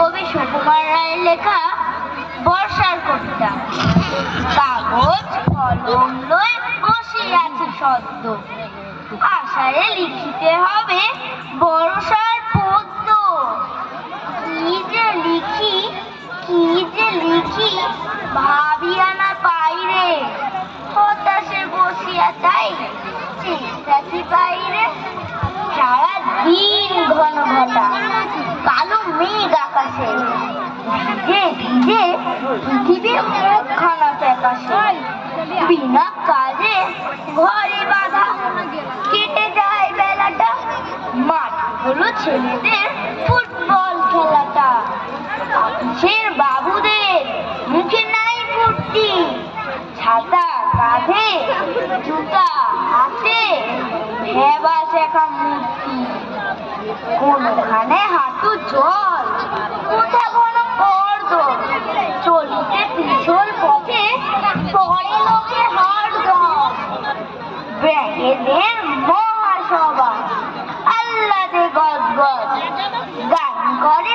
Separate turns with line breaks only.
কবি সুকুমার রায়ের লেখা বর্ষার কবিতা। কাগজ কলম লই বসে আছি সদ্য, আষাঢ়ে লিখিতে হবে বর্ষার পদ্য। কি যে লিখি কি যে লিখি ভাবিয়া না পাইরে, হতাশে বসিয়া তাই চেষ্টা কি বাইরে। সারা দিন ঘন ঘটা কালো মেঘ আকাশে, ভিজে ভিজে পৃথিবীর মুখখানা ফ্যাকাশে। বিনা কাজে ঘরে বাঁধা কেটে যায় বেলাটা, মাঠ হলো ছেলেদের ফুটবল খেলাটা। অফিসের বাবুদের মুখে নাই ফুর্তি, ছাতা কাঁধে জুতা হাতে ভেবা শেখা মূর্তি। কোনখানে হাঁটু জল কোথা ঘন কর্দ, চলিতে পিছল পথে পরে লোকে হাড়দম। ব্যাঙেদের মহাসভা আহ্লাদে গদগদ, গান করে